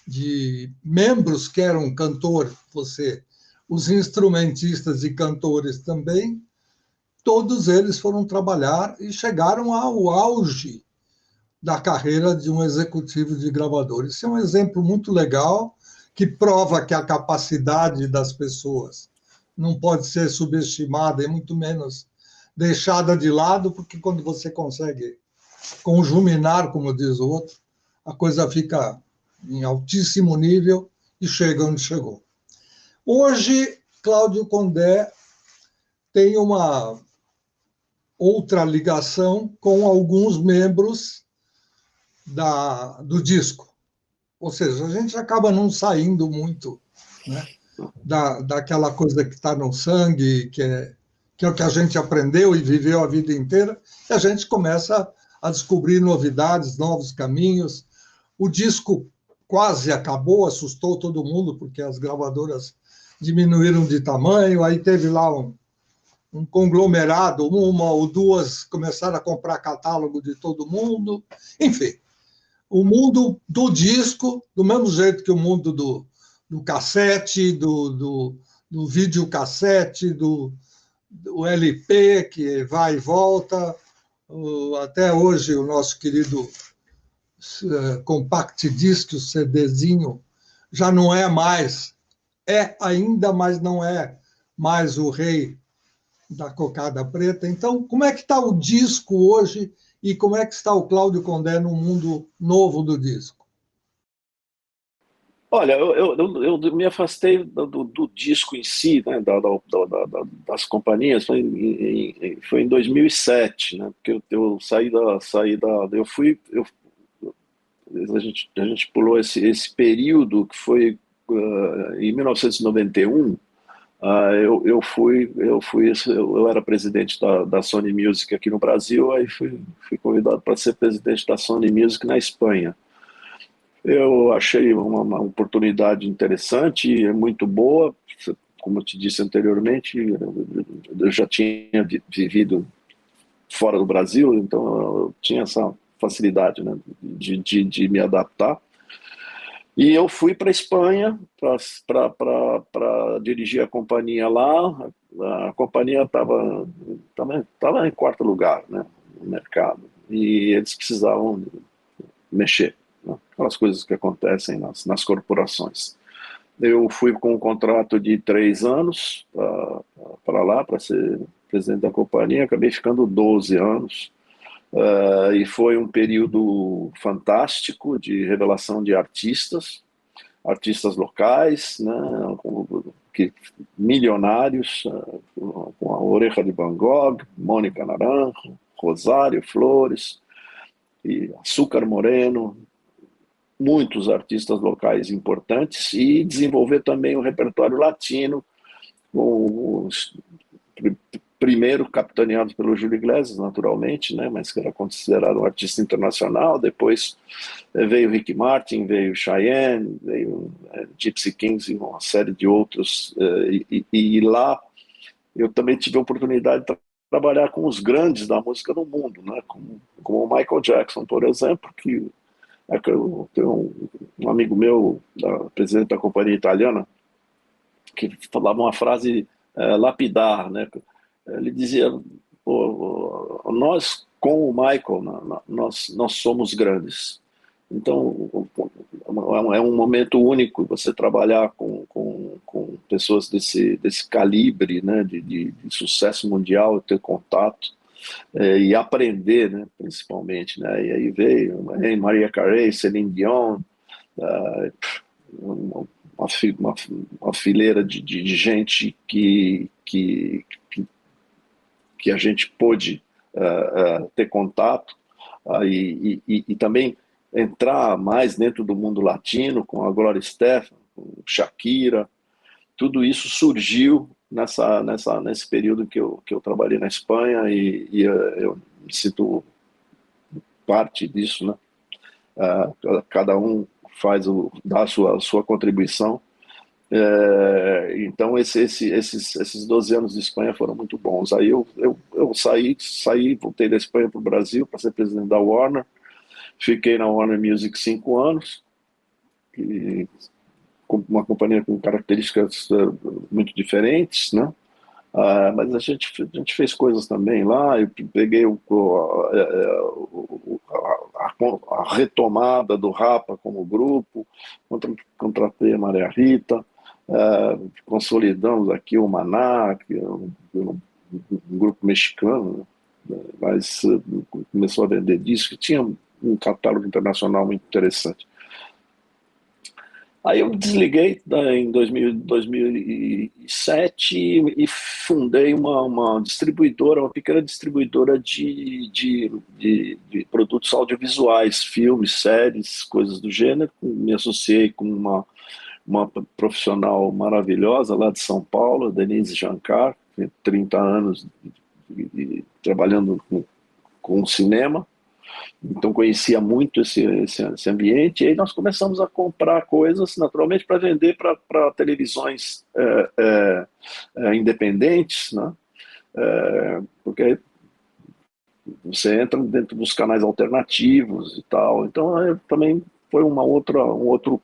de membros que eram cantor, os instrumentistas e cantores também, todos eles foram trabalhar e chegaram ao auge da carreira de um executivo de gravador. Isso é um exemplo muito legal que prova que a capacidade das pessoas não pode ser subestimada e muito menos deixada de lado, porque quando você consegue conjuminar, como diz o outro, a coisa fica em altíssimo nível e chega onde chegou. Hoje, Cláudio Condé tem uma outra ligação com alguns membros do disco. Ou seja, a gente acaba não saindo muito, né, daquela coisa que está no sangue, que é o que a gente aprendeu e viveu a vida inteira, e a gente começa a descobrir novidades, novos caminhos. O disco quase acabou, assustou todo mundo, porque as gravadoras diminuíram de tamanho, aí teve lá um conglomerado, uma ou duas começaram a comprar catálogo de todo mundo, enfim. O mundo do disco, do mesmo jeito que o mundo do cassete, do videocassete, do LP, que vai e volta, até hoje o nosso querido compact disc, o CDzinho, já não é mais, é ainda, mas não é mais o rei da cocada preta. Então, como é que está o disco hoje e como é que está o Cláudio Condé no mundo novo do disco? Olha, eu me afastei do disco em si, né, das companhias, foi em 2007, né, porque eu a gente pulou esse período que foi em 1991. Eu era presidente da Sony Music aqui no Brasil, aí fui convidado para ser presidente da Sony Music na Espanha. Eu achei uma oportunidade interessante, é muito boa. Como eu te disse anteriormente, eu já tinha vivido fora do Brasil, então eu tinha essa facilidade, né, de me adaptar. E eu fui para a Espanha para dirigir a companhia lá. A companhia estava em quarto lugar, né, no mercado. E eles precisavam mexer, né? Aquelas coisas que acontecem nas corporações. Eu fui com um contrato de 3 anos para lá, para ser presidente da companhia, acabei ficando 12 anos, e foi um período fantástico de revelação de artistas locais, né, milionários, com a Oreja de Van Gogh, Mônica Naranjo, Rosário Flores, e Açúcar Moreno, muitos artistas locais importantes, e desenvolver também o repertório latino, com os primeiro capitaneado pelo Júlio Iglesias, naturalmente, né, mas que era considerado um artista internacional. Depois veio Ricky Martin, veio Cheyenne, veio Gypsy Kings e uma série de outros, e lá eu também tive a oportunidade de trabalhar com os grandes da música do mundo, né, como o Michael Jackson, por exemplo, que eu tenho um amigo meu, presidente da companhia italiana, que falava uma frase lapidar, né? Ele dizia: pô, nós com o Michael, nós somos grandes. Então é um momento único você trabalhar com pessoas desse calibre, né, de sucesso mundial, ter contato, e aprender, né, principalmente, né? E aí veio Mariah Carey, Celine Dion, uma fileira de gente que a gente pôde ter contato, e também entrar mais dentro do mundo latino, com a Gloria Estefan, com Shakira. Tudo isso surgiu nesse período que eu trabalhei na Espanha, e eu me sinto parte disso, né? Cada um dá a sua contribuição. Então esses 12 anos de Espanha foram muito bons. Aí eu saí, voltei da Espanha para o Brasil para ser presidente da Warner. Fiquei na Warner Music 5 anos, uma companhia com características muito diferentes, né? Mas a gente fez coisas também lá. Eu peguei a retomada do Rapa como grupo, contratei a Maria Rita, consolidamos aqui o Maná, que é um grupo mexicano, né? Mas começou a vender disco, tinha um catálogo internacional muito interessante. Aí eu desliguei, né, em 2007, e fundei uma distribuidora, uma pequena distribuidora de produtos audiovisuais, filmes, séries, coisas do gênero. Me associei com uma profissional maravilhosa lá de São Paulo, Denise Jancar, tem 30 anos trabalhando com cinema. Então conhecia muito esse ambiente, e aí nós começamos a comprar coisas, naturalmente, para vender para televisões independentes, né? Porque você entra dentro dos canais alternativos e tal. Então também foi um outro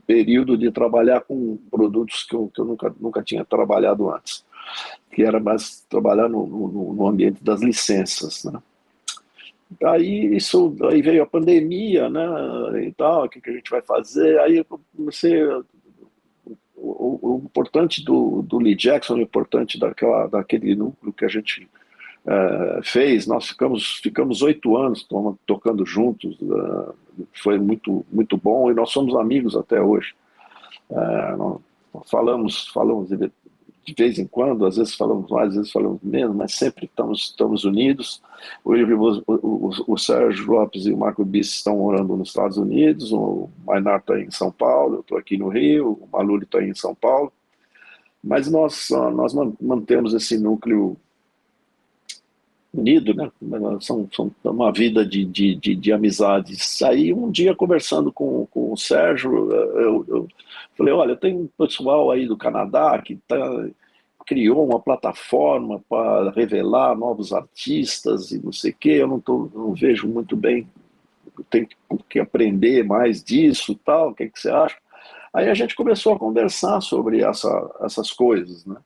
período de trabalhar com produtos que eu nunca tinha trabalhado antes, que era mais trabalhar no ambiente das licenças, né? Aí veio a pandemia, né, e tal, o que a gente vai fazer? Aí eu comecei, o importante do Lee Jackson, o importante daquele núcleo que a gente fez, nós ficamos 8 anos tocando juntos, foi muito, muito bom, e nós somos amigos até hoje. Nós falamos de vez em quando, às vezes falamos mais, às vezes falamos menos, mas sempre estamos unidos. O Sérgio Lopes e o Marco Bis estão morando nos Estados Unidos, o Mainar está em São Paulo, eu estou aqui no Rio, o Maluli está em São Paulo, mas nós mantemos esse núcleo unido, né? São uma vida de amizades. Aí um dia, conversando com o Sérgio, eu falei: olha, tem um pessoal aí do Canadá que criou uma plataforma para revelar novos artistas e não sei o quê, eu não vejo muito bem, tenho que aprender mais disso e tal, o que você acha? Aí a gente começou a conversar sobre essas coisas, né?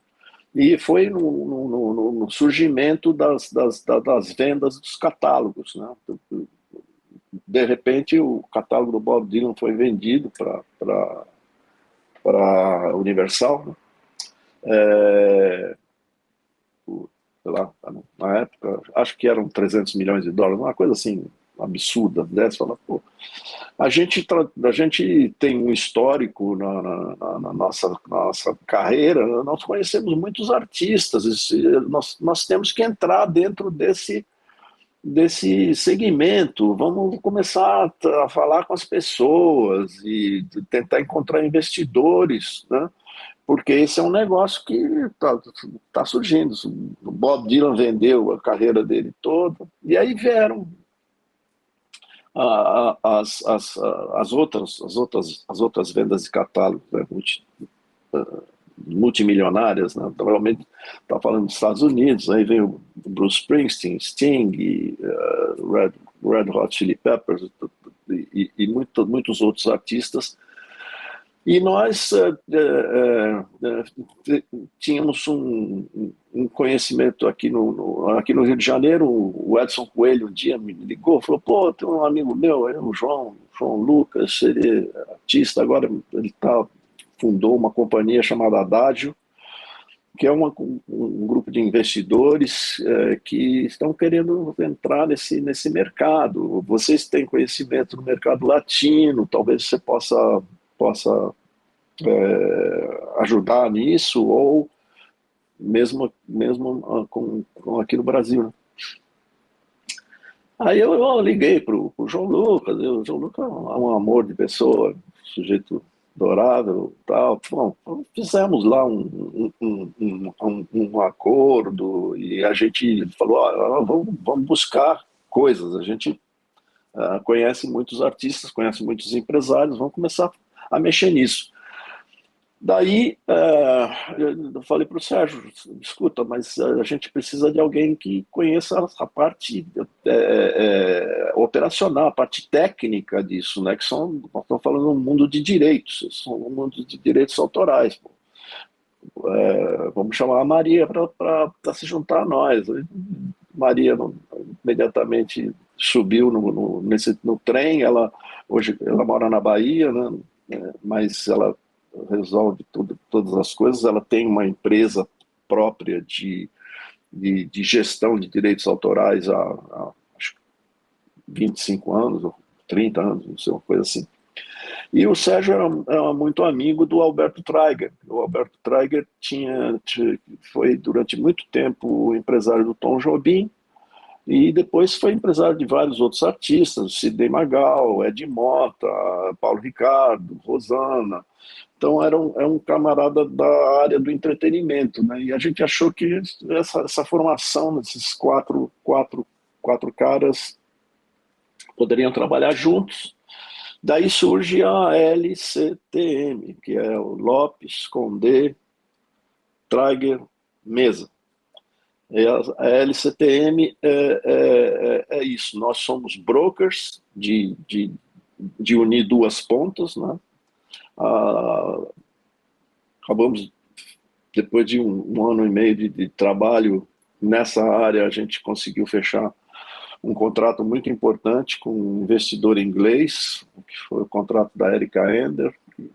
E foi no surgimento das vendas dos catálogos, né? de repente, o catálogo do Bob Dylan foi vendido para a Universal, né? Sei lá, na época, acho que eram 300 milhões de dólares, uma coisa assim absurda, né? Você fala, pô, a gente tem um histórico na nossa carreira, nós conhecemos muitos artistas, nós temos que entrar dentro desse segmento, vamos começar a falar com as pessoas e tentar encontrar investidores, né? Porque esse é um negócio que tá surgindo. O Bob Dylan vendeu a carreira dele toda, e aí vieram as outras vendas de catálogo, né, multimilionárias, né? Provavelmente está falando dos Estados Unidos, aí vem o Bruce Springsteen, Sting, Red Hot Chili Peppers e muitos outros artistas. E nós tínhamos um conhecimento aqui no Rio de Janeiro. O Edson Coelho um dia me ligou, falou, pô, tem um amigo meu, o João Lucas, ele é artista, agora ele fundou uma companhia chamada Adagio, que é um grupo de investidores que estão querendo entrar nesse mercado. Vocês têm conhecimento no mercado latino, talvez você possa ajudar nisso, ou mesmo aqui no Brasil, né? Aí eu liguei pro João Lucas. O João Lucas é um amor de pessoa, sujeito adorável, tal. Bom, fizemos lá um acordo e a gente falou, vamos buscar coisas. A gente conhece muitos artistas, conhece muitos empresários, vamos começar a mexer nisso. Daí eu falei para o Sérgio, escuta, mas a gente precisa de alguém que conheça a parte operacional, a parte técnica disso, né? Nós estamos falando de um mundo de direitos, são um mundo de direitos autorais. Vamos chamar a Maria para se juntar a nós. Maria imediatamente subiu no trem. Hoje ela mora na Bahia, né? Mas ela resolve todas as coisas. Ela tem uma empresa própria de gestão de direitos autorais há acho, 25 anos, ou 30 anos, não sei, uma coisa assim. E o Sérgio era muito amigo do Alberto Traeger. O Alberto Traeger foi durante muito tempo o empresário do Tom Jobim, e depois foi empresário de vários outros artistas, Sidney Magal, Ed Mota, Paulo Ricardo, Rosana. Então era um camarada da área do entretenimento, né? E a gente achou que essa formação desses quatro caras poderiam trabalhar juntos. Daí surge a LCTM, que é o Lopes, Condé, Traeger, Mesa. A LCTM é isso, nós somos brokers de unir duas pontas, né? Acabamos, depois de um ano e meio de trabalho nessa área, a gente conseguiu fechar um contrato muito importante com um investidor inglês, que foi o contrato da Erika Ender, que,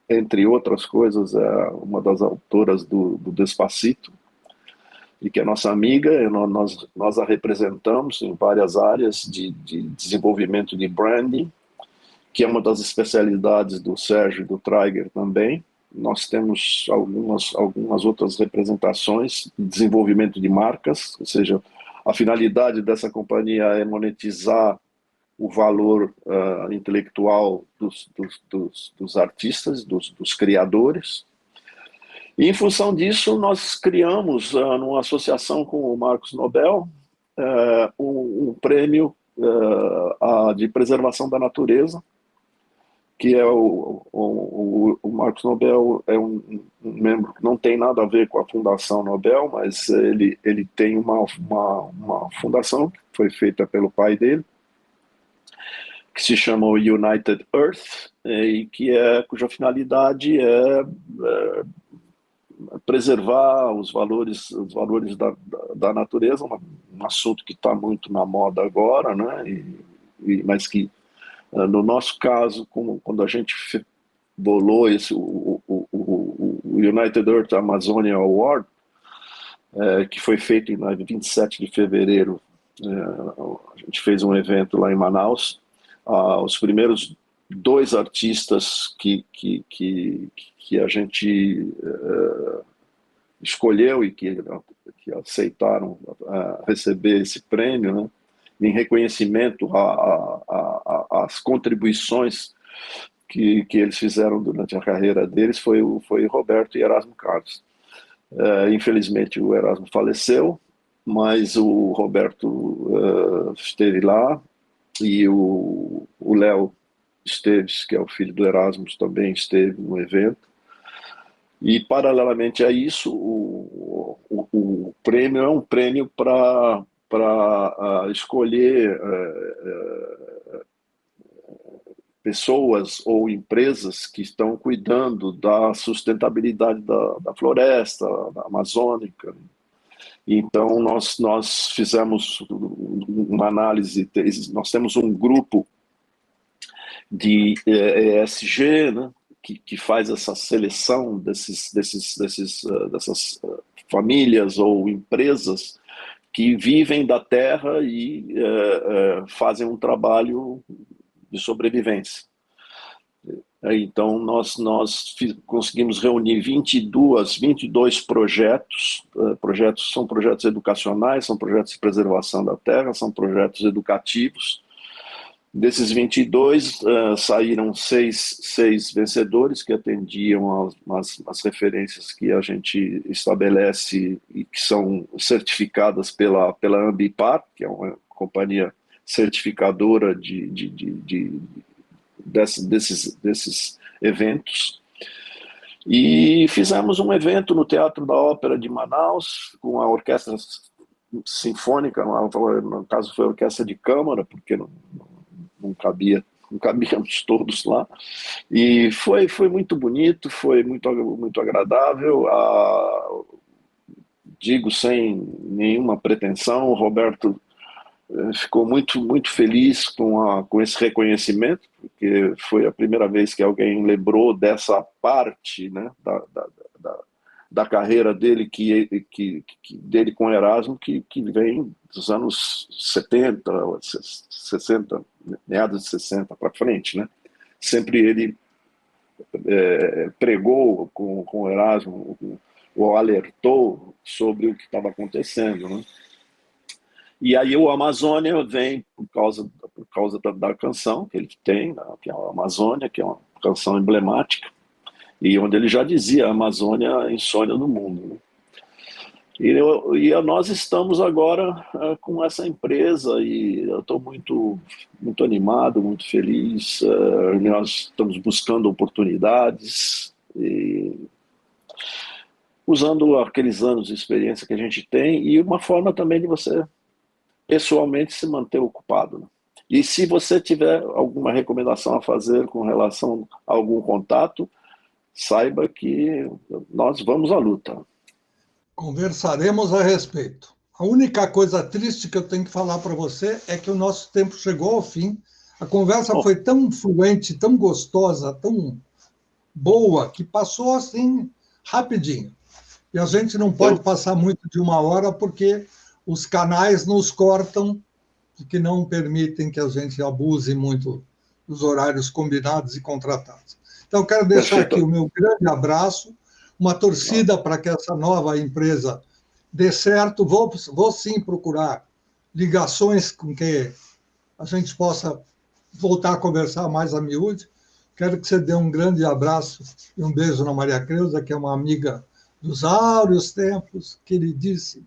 entre outras coisas, é uma das autoras do Despacito, e que é nossa amiga. Nós a representamos em várias áreas de desenvolvimento de branding, que é uma das especialidades do Sérgio e do Traeger também. Nós temos algumas outras representações de desenvolvimento de marcas, ou seja, a finalidade dessa companhia é monetizar o valor intelectual dos artistas, dos criadores. E, em função disso, nós criamos, numa associação com o Marcos Nobel, um prêmio de preservação da natureza, que é o Marcos Nobel é um membro que não tem nada a ver com a Fundação Nobel, mas ele tem uma fundação que foi feita pelo pai dele, que se chama United Earth, e cuja finalidade é preservar os valores da natureza, um assunto que está muito na moda agora, né? mas que, no nosso caso, quando a gente bolou o United Earth Amazonia Award, que foi feito em 27 de fevereiro, a gente fez um evento lá em Manaus. Os primeiros 2 artistas que a gente escolheu e que aceitaram receber esse prêmio, né, em reconhecimento às contribuições que eles fizeram durante a carreira deles, foi Roberto e Erasmo Carlos. Infelizmente o Erasmo faleceu, mas o Roberto esteve lá, e o Léo Esteves, que é o filho do Erasmo, também esteve no evento. E, paralelamente a isso, o prêmio é um prêmio para escolher pessoas ou empresas que estão cuidando da sustentabilidade da floresta, da amazônica. Então, nós fizemos uma análise, nós temos um grupo de ESG, né, que faz essa seleção dessas famílias ou empresas que vivem da terra e fazem um trabalho de sobrevivência. Então, nós conseguimos reunir 22 projetos. São projetos educacionais, são projetos de preservação da terra, são projetos educativos. Desses 22, saíram seis vencedores que atendiam as referências que a gente estabelece e que são certificadas pela Ambipar, que é uma companhia certificadora desses eventos. E fizemos um evento no Teatro da Ópera de Manaus, com a orquestra sinfônica, no caso foi a orquestra de câmara, porque não cabíamos todos lá, e foi muito bonito, foi muito agradável. Digo sem nenhuma pretensão, o Roberto ficou muito feliz com esse reconhecimento, porque foi a primeira vez que alguém lembrou dessa parte, né, da carreira dele, dele com Erasmo, que vem dos anos 70, 60, meados de 60 para frente, né? Sempre ele pregou com o Erasmo, ou alertou sobre o que estava acontecendo, né? E aí o Amazônia vem por causa da canção que ele tem, né, que é a Amazônia, que é uma canção emblemática, e onde ele já dizia: a Amazônia é a insônia do mundo, né? E nós estamos agora com essa empresa, e eu estou muito animado, muito feliz. Nós estamos buscando oportunidades, e usando aqueles anos de experiência que a gente tem, e uma forma também de você pessoalmente se manter ocupado, né? E se você tiver alguma recomendação a fazer com relação a algum contato, saiba que nós vamos à luta. Conversaremos a respeito. A única coisa triste que eu tenho que falar para você é que o nosso tempo chegou ao fim. A conversa foi tão fluente, tão gostosa, tão boa, que passou assim rapidinho. E a gente não pode passar muito de 1 hora, porque os canais nos cortam, que não permitem que a gente abuse muito dos horários combinados e contratados. Então, eu quero deixar aqui o meu grande abraço, uma torcida para que essa nova empresa dê certo. Vou sim procurar ligações com que a gente possa voltar a conversar mais a miúde. Quero que você dê um grande abraço e um beijo na Maria Creuza, que é uma amiga dos áureos tempos, queridíssima.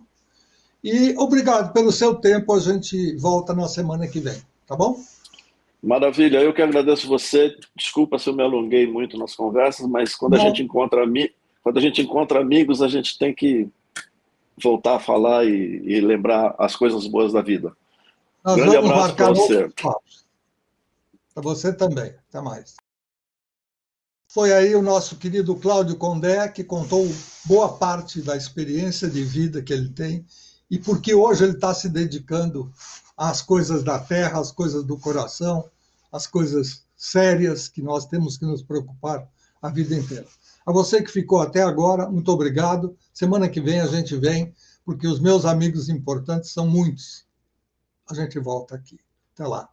E obrigado pelo seu tempo. A gente volta na semana que vem, tá bom? Maravilha, eu que agradeço você. Desculpa se eu me alonguei muito nas conversas, mas quando a gente encontra amigos, a gente tem que voltar a falar e lembrar as coisas boas da vida. Grande abraço para você. Para você também. Até mais. Foi aí o nosso querido Cláudio Condé, que contou boa parte da experiência de vida que ele tem e porque hoje ele está se dedicando as coisas da terra, as coisas do coração, as coisas sérias que nós temos que nos preocupar a vida inteira. A você que ficou até agora, muito obrigado. Semana que vem a gente vem, porque os meus amigos importantes são muitos. A gente volta aqui. Até lá.